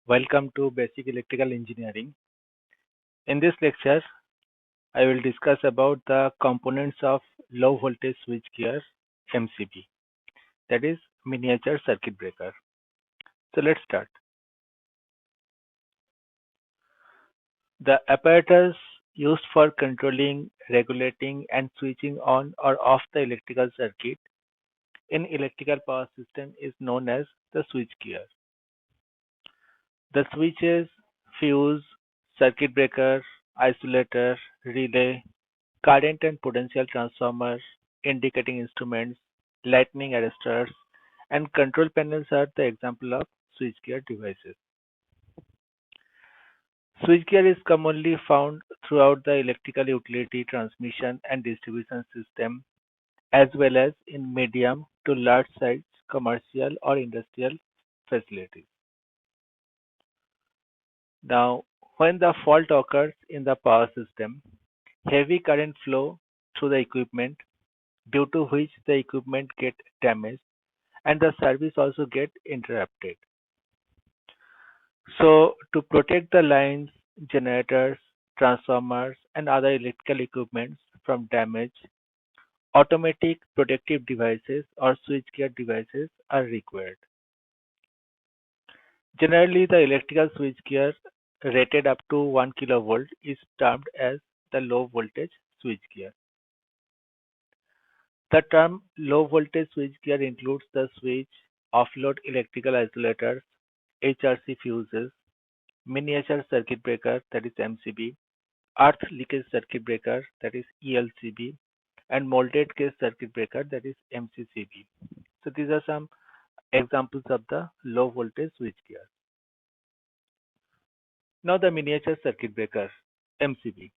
Welcome to Basic Electrical Engineering. In this lecture, I will discuss about the components of low voltage switchgear MCB, that is miniature circuit breaker. So let's start. The apparatus used for controlling, regulating and switching on or off the electrical circuit in electrical power system is known as the switchgear. The switches, fuse, circuit breaker, isolator, relay, current and potential transformers, indicating instruments, lightning arresters, and control panels are the example of switchgear devices. Switchgear is commonly found throughout the electrical utility transmission and distribution system, as well as in medium to large size commercial or industrial facilities. Now, when the fault occurs in the power system, heavy current flow through the equipment, due to which the equipment get damaged and the service also get interrupted. So to protect the lines, generators, transformers and other electrical equipments from damage, automatic protective devices or switchgear devices are required. Generally, the electrical switchgear rated up to 1 kilovolt is termed as the low voltage switchgear. The term low voltage switchgear includes the switch, offload electrical isolators, HRC fuses, miniature circuit breaker that is MCB, earth leakage circuit breaker that is ELCB, and molded case circuit breaker that is MCCB. So these are some examples of the low voltage switchgear. Now the miniature circuit breaker MCB.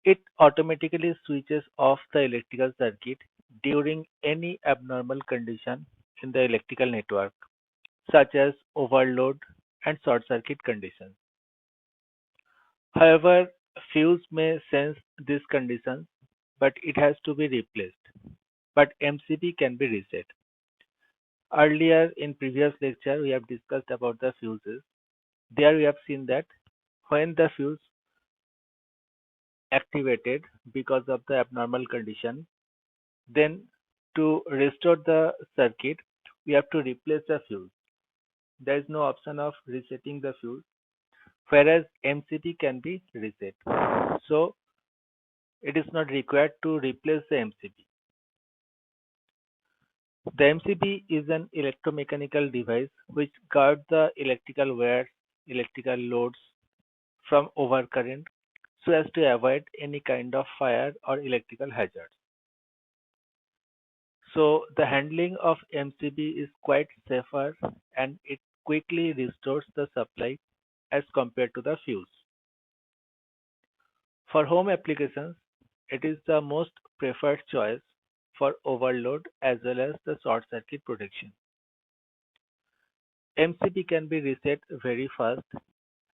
It automatically switches off the electrical circuit during any abnormal condition in the electrical network, such as overload and short circuit conditions. However, fuse may sense these conditions, but it has to be replaced. But MCB can be reset. Earlier in previous lecture, we have discussed about the fuses. There we have seen that when the fuse activated because of the abnormal condition, then to restore the circuit, we have to replace the fuse. There is no option of resetting the fuse, whereas MCB can be reset. So it is not required to replace the MCB. The MCB is an electromechanical device which guards the electrical wires, electrical loads from overcurrent so as to avoid any kind of fire or electrical hazards. So the handling of MCB is quite safer and it quickly restores the supply as compared to the fuse. For home applications, it is the most preferred choice for overload as well as the short circuit protection. MCB can be reset very fast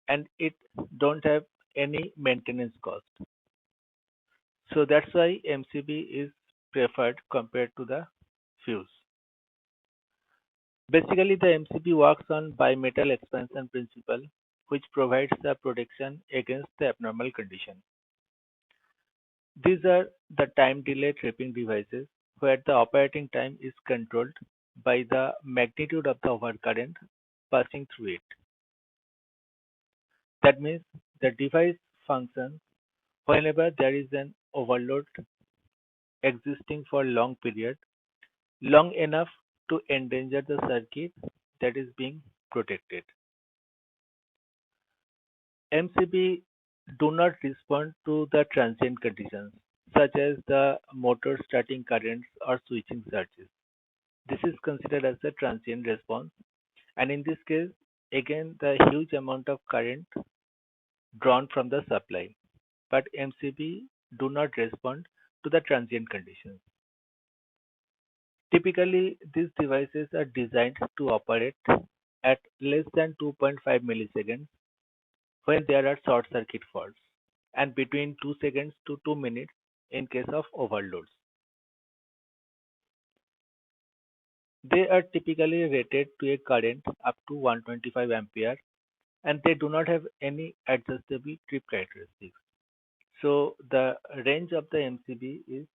and it don't have any maintenance cost. So that's why MCB is preferred compared to the fuse. Basically, the MCB works on bimetal expansion principle, which provides the protection against the abnormal condition. These are the time delay tripping devices where the operating time is controlled by the magnitude of the overcurrent passing through it. That means the device functions whenever there is an overload existing for long period, long enough to endanger the circuit that is being protected. MCB do not respond to the transient conditions such as the motor starting currents or switching surges. This is considered as a transient response, and in this case, again the huge amount of current drawn from the supply, but MCB do not respond to the transient conditions. Typically, these devices are designed to operate at less than 2.5 milliseconds when there are short circuit faults, and between 2 seconds to 2 minutes in case of overloads. They are typically rated to a current up to 125 ampere and they do not have any adjustable trip characteristics. So the range of the MCB is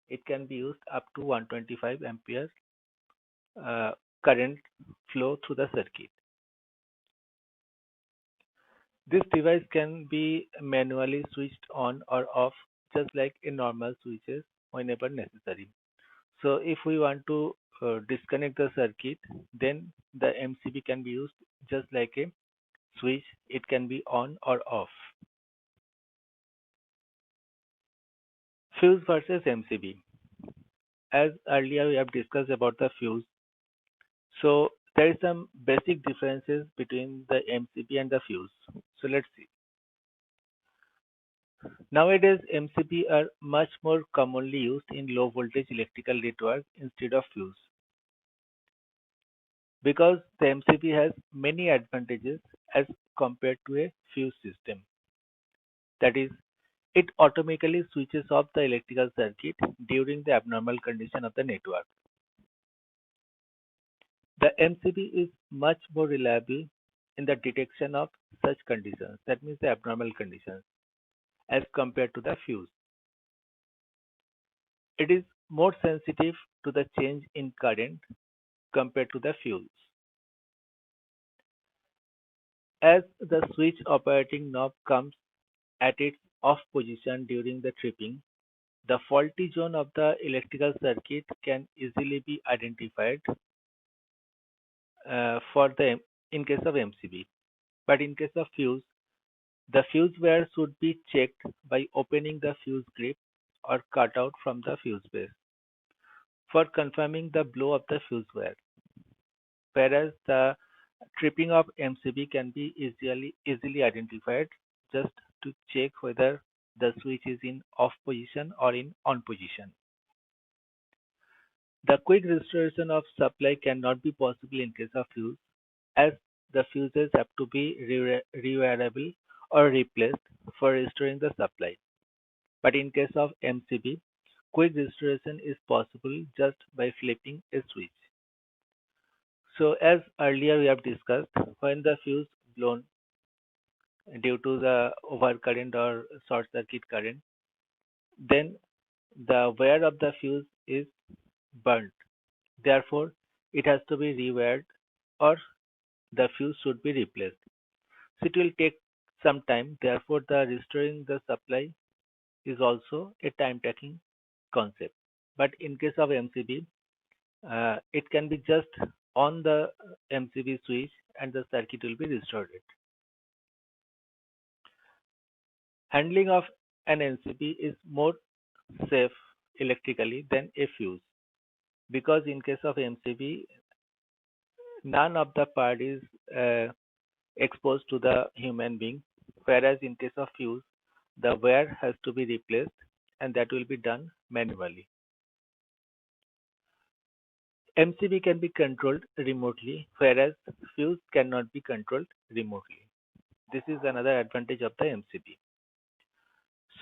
it can be used up to 125 ampere uh, current flow through the circuit. This device can be manually switched on or off just like a normal switches whenever necessary. So if we want to disconnect the circuit, then the MCB can be used just like a switch. It can be on or off. Fuse versus MCB. As earlier we have discussed about the fuse. So there is some basic differences between the MCB and the fuse. So let's see. Nowadays, MCB are much more commonly used in low voltage electrical networks instead of fuse because the MCB has many advantages as compared to a fuse system. That is, it automatically switches off the electrical circuit during the abnormal condition of the network. The MCB is much more reliable in the detection of such conditions, that means the abnormal conditions, as compared to the fuse. It is more sensitive to the change in current compared to the fuse. As the switch operating knob comes at its off position during the tripping, the faulty zone of the electrical circuit can easily be identified for the in case of MCB. But in case of fuse, the fuse wire should be checked by opening the fuse grip or cut out from the fuse base for confirming the blow of the fuse wire. Whereas the tripping of MCB can be easily identified just to check whether the switch is in off position or in on position. The quick restoration of supply cannot be possible in case of fuse, as the fuses have to be rewirable or replaced for restoring the supply. But in case of MCB, quick restoration is possible just by flipping a switch. So as earlier we have discussed, when the fuse blown due to the overcurrent or short circuit current, then the wire of the fuse is burnt. Therefore, it has to be rewired or the fuse should be replaced. So it will take some time. Therefore, the restoring the supply is also a time taking concept. But in case of MCB, it can be just on the MCB switch and the circuit will be restored. Handling of an MCB is more safe electrically than a fuse because in case of MCB, none of the part is uh, exposed to the human being, whereas in case of fuse, the wire has to be replaced and that will be done manually. MCB can be controlled remotely, whereas fuse cannot be controlled remotely. This is another advantage of the MCB.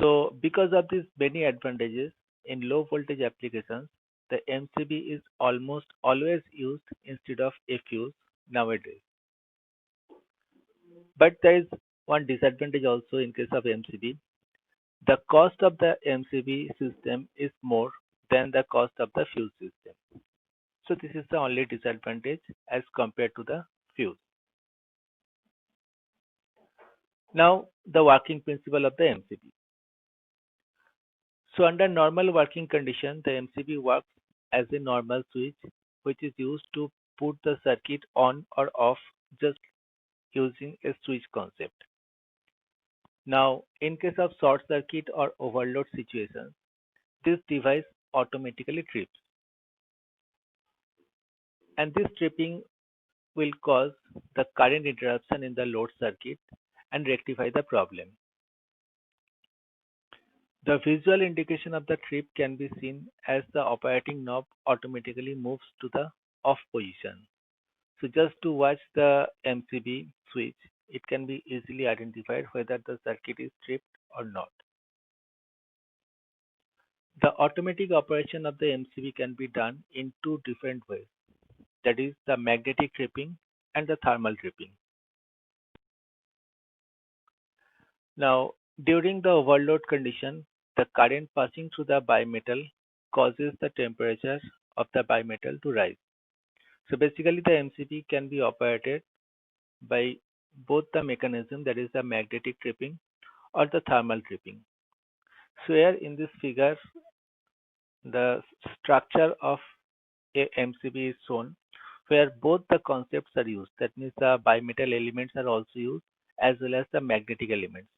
So, because of these many advantages in low voltage applications, the MCB is almost always used instead of a fuse nowadays. But there is one disadvantage also in case of MCB. The cost of the MCB system is more than the cost of the fuse system. So this is the only disadvantage as compared to the fuse. Now the working principle of the MCB. So under normal working condition, the MCB works as a normal switch which is used to put the circuit on or off just using a switch concept. Now in case of short circuit or overload situations, this device automatically trips and this tripping will cause the current interruption in the load circuit and rectify the problem. The visual indication of the trip can be seen as the operating knob automatically moves to the off position. So just to watch the MCB switch, it can be easily identified whether the circuit is tripped or not. The automatic operation of the MCB can be done in two different ways. that is the magnetic tripping and the thermal tripping. Now, during the overload condition, the current passing through the bimetal causes the temperature of the bimetal to rise. So basically the MCB can be operated by both the mechanism, that is the magnetic tripping or the thermal tripping. So here in this figure, the structure of a MCB is shown where both the concepts are used. That means the bimetal elements are also used as well as the magnetic elements.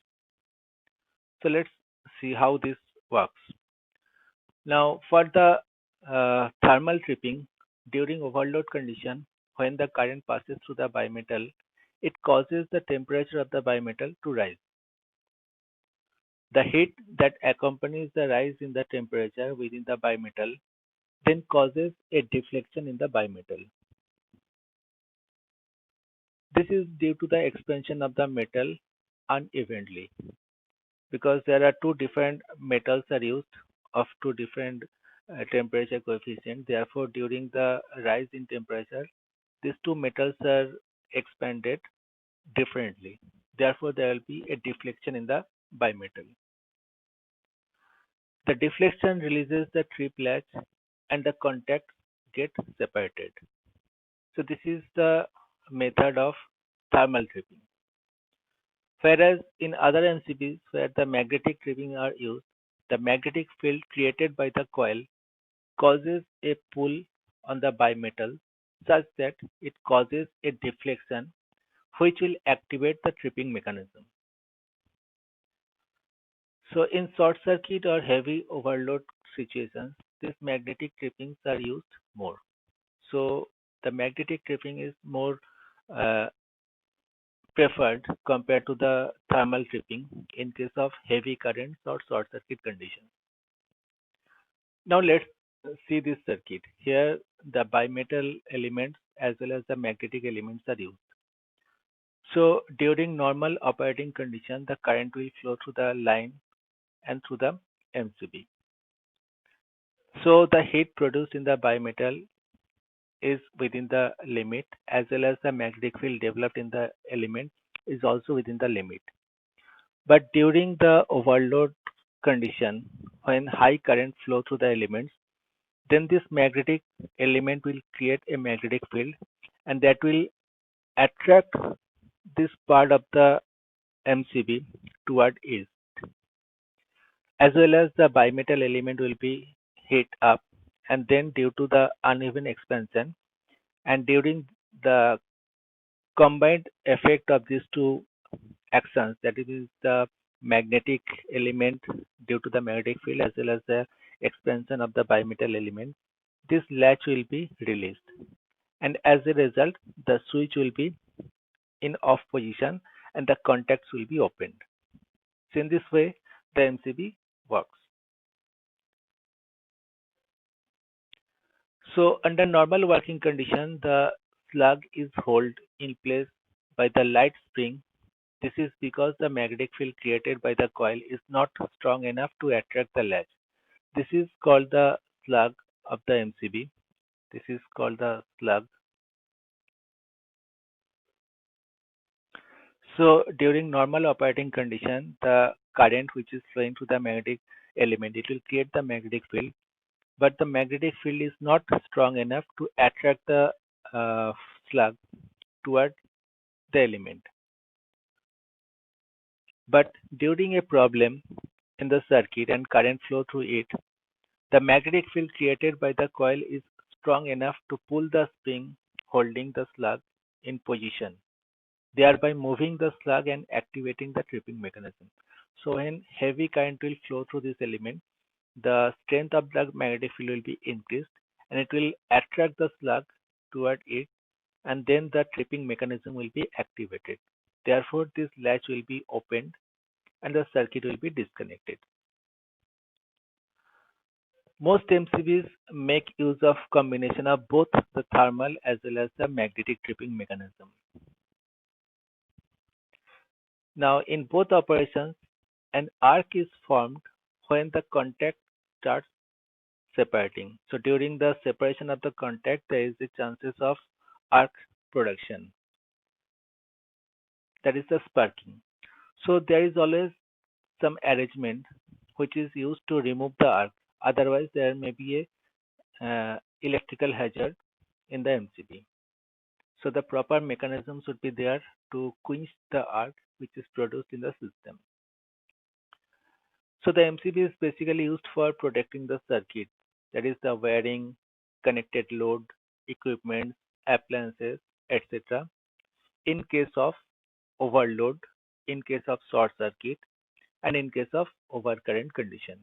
So let's see how this works. Now for the thermal tripping, during overload condition, when the current passes through the bimetal, it causes the temperature of the bimetal to rise. The heat that accompanies the rise in the temperature within the bimetal then causes a deflection in the bimetal. This is due to the expansion of the metal unevenly because there are two different metals are used of two different temperature coefficient. Therefore, during the rise in temperature, these two metals are expanded differently. Therefore, there will be a deflection in the bimetal. The deflection releases the trip latch and the contacts get separated. So this is the method of thermal tripping. Whereas in other MCBs where the magnetic tripping are used, the magnetic field created by the coil causes a pull on the bimetal such that it causes a deflection which will activate the tripping mechanism. So in short circuit or heavy overload situations, these magnetic trippings are used more. So the magnetic tripping is more uh, preferred compared to the thermal tripping in case of heavy currents or short circuit conditions. Now let's see this circuit. Here the bimetal elements as well as the magnetic elements are used. So during normal operating condition, the current will flow through the line and through the MCB. So the heat produced in the bimetal is within the limit as well as the magnetic field developed in the element is also within the limit. But during the overload condition, when high current flow through the elements, then this magnetic element will create a magnetic field and that will attract this part of the MCB toward east, as well as the bimetal element will be heat up and then due to the uneven expansion and during the combined effect of these two actions, that is the magnetic element due to the magnetic field as well as the expansion of the bimetal element, this latch will be released and as a result the switch will be in off position and the contacts will be opened. So in this way the MCB works. So under normal working condition the slug is held in place by the light spring. This is because the magnetic field created by the coil is not strong enough to attract the latch. This is called the slug of the MCB. This is called the slug. So during normal operating condition, the current which is flowing through the magnetic element, it will create the magnetic field, but the magnetic field is not strong enough to attract the uh, slug toward the element. But during a problem in the circuit and current flow through it, the magnetic field created by the coil is strong enough to pull the spring holding the slug in position, thereby moving the slug and activating the tripping mechanism. So when heavy current will flow through this element, the strength of the magnetic field will be increased and it will attract the slug toward it and then the tripping mechanism will be activated. Therefore, this latch will be opened and the circuit will be disconnected. Most MCBs make use of combination of both the thermal as well as the magnetic tripping mechanism. Now, in both operations, an arc is formed when the contact starts separating. So during the separation of the contact, there is the chances of arc production. That is the sparking. So there is always some arrangement which is used to remove the arc. Otherwise, there may be a electrical hazard in the MCB. So the proper mechanism should be there to quench the arc which is produced in the system. So the MCB is basically used for protecting the circuit, that is the wiring, connected load, equipment, appliances, etc. in case of overload, in case of short circuit, and in case of overcurrent condition.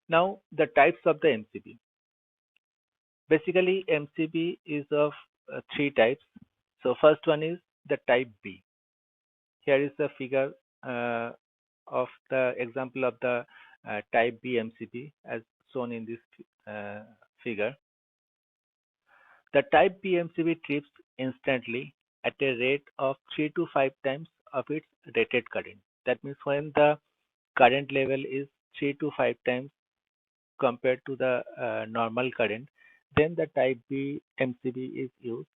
Now the types of the MCB. Basically, MCB is of three types. So first one is the type B. Here is the figure of the example of the type B MCB as shown in this figure. The type B MCB trips instantly at a rate of 3 to 5 times of its rated current. That means when the current level is 3 to 5 times compared to the normal current, then the type B MCB is used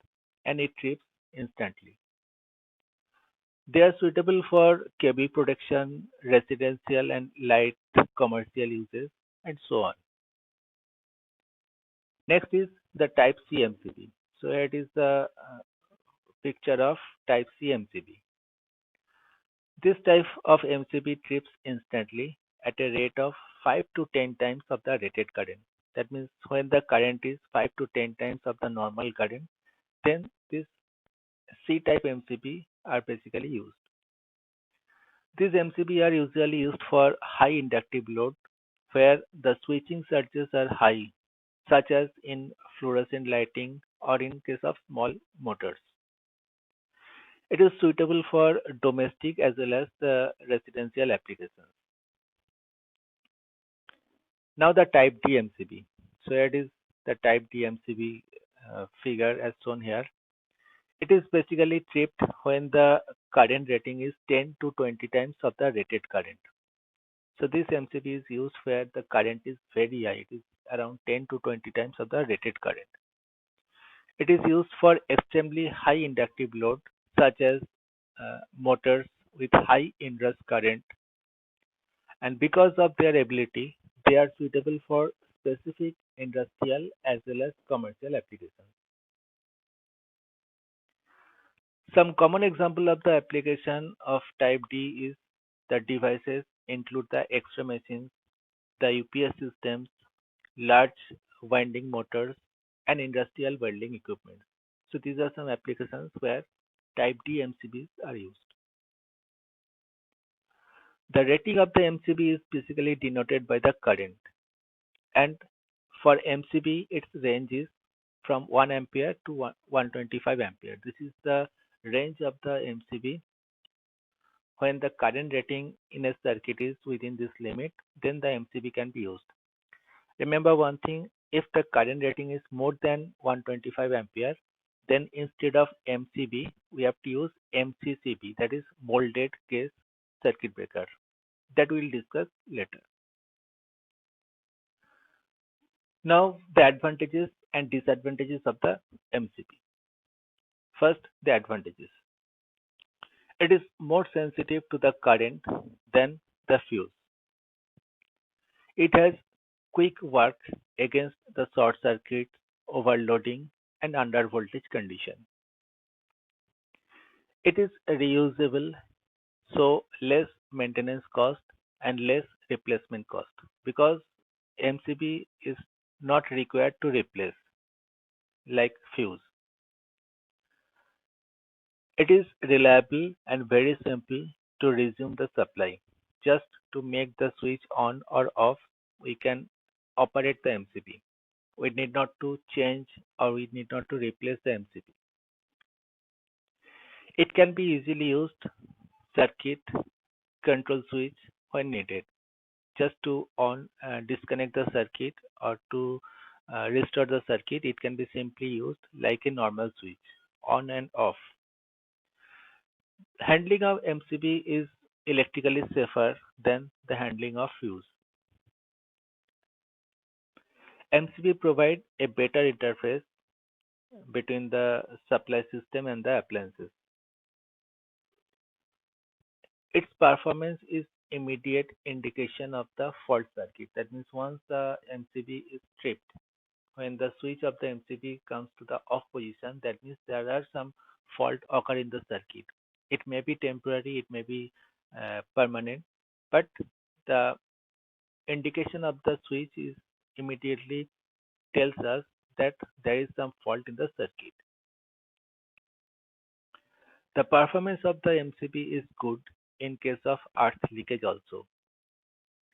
and it trips instantly. They are suitable for cable protection, residential and light commercial uses, and so on. Next is the Type C MCB. So here it is the picture of Type C MCB. This type of MCB trips instantly at a rate of 5 to 10 times of the rated current. That means when the current is 5 to 10 times of the normal current, then this C type MCB are basically used. These MCB are usually used for high inductive load where the switching surges are high, such as in fluorescent lighting or in case of small motors. It is suitable for domestic as well as the residential applications. Now the type D MCB. So here it is the type D MCB figure as shown here. It is basically tripped when the current rating is 10 to 20 times of the rated current. So this MCB is used where the current is very high. It is around 10 to 20 times of the rated current. It is used for extremely high inductive load such as motors with high inrush current, and because of their ability, they are suitable for specific industrial as well as commercial applications. Some common example of the application of type D is the devices include the X-ray machines, the UPS systems, large winding motors, and industrial welding equipment. So these are some applications where type D MCBs are used. The rating of the MCB is basically denoted by the current, and for MCB its range is from 1 ampere to 125 ampere. This is the range of the MCB. When the current rating in a circuit is within this limit, then the MCB can be used. Remember one thing, if the current rating is more than 125 ampere, then instead of MCB, we have to use MCCB, that is molded case circuit breaker. That we will discuss later. Now the advantages and disadvantages of the MCB. First, the advantages. It is more sensitive to the current than the fuse. It has quick work against the short circuit, overloading, and under voltage condition. It is reusable, so less maintenance cost and less replacement cost because MCB is not required to replace like fuse. It is reliable and very simple to resume the supply. Just to make the switch on or off, we can operate the MCB. We need not to change or we need not to replace the MCB. It can be easily used circuit control switch when needed. Just to on disconnect the circuit or to restore the circuit, it can be simply used like a normal switch on and off. Handling of MCB is electrically safer than the handling of fuse MCB provide a better interface between the supply system and the appliances. Its performance is immediate indication of the fault circuit. That means once the MCB is tripped, when the switch of the MCB comes to the off position, that means there are some fault occur in the circuit. It may be temporary, it may be permanent, but the indication of the switch is immediately tells us that there is some fault in the circuit. The performance of the MCB is good in case of earth leakage also.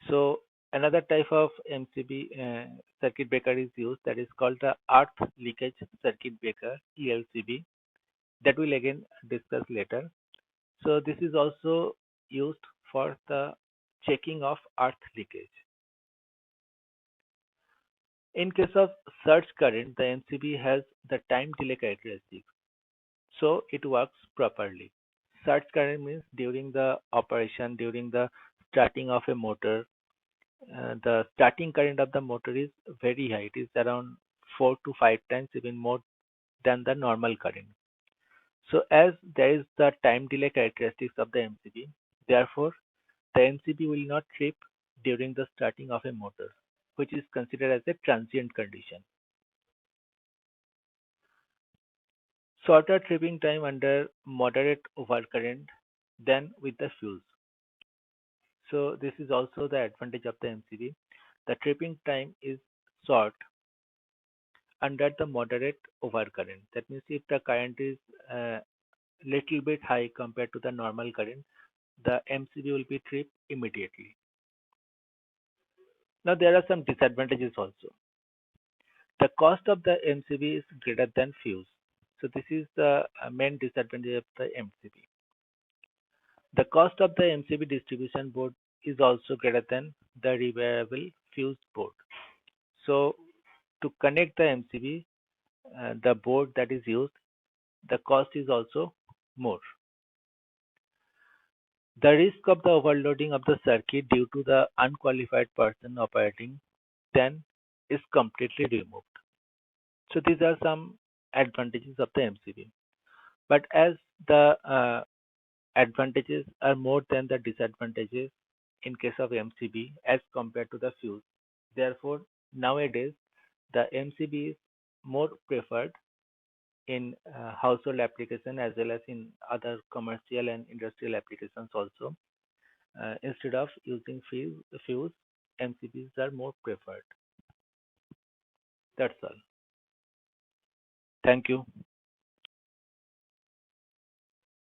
So another type of MCB circuit breaker is used, that is called the earth leakage circuit breaker ELCB, that we'll again discuss later. So this is also used for the checking of earth leakage. In case of surge current, the MCB has the time delay characteristics, so it works properly. Surge current means during the operation, during the starting of a motor, the starting current of the motor is very high. It is around 4 to 5 times even more than the normal current. So as there is the time delay characteristics of the MCB, therefore the MCB will not trip during the starting of a motor, which is considered as a transient condition. Shorter tripping time under moderate overcurrent than with the fuse. So this is also the advantage of the MCB. The tripping time is short under the moderate overcurrent. That means if the current is little bit high compared to the normal current, the MCB will be tripped immediately. Now there are some disadvantages also. The cost of the MCB is greater than fuse. So this is the main disadvantage of the MCB. The cost of the MCB distribution board is also greater than the reliable fuse board. So to connect the MCB, the board that is used, the cost is also more. The risk of the overloading of the circuit due to the unqualified person operating then is completely removed. So these are some advantages of the MCB. But as the advantages are more than the disadvantages in case of MCB as compared to the fuse, therefore nowadays the MCB is more preferred in household application as well as in other commercial and industrial applications also. Instead of using fuse, MCBs are more preferred. That's all. Thank you.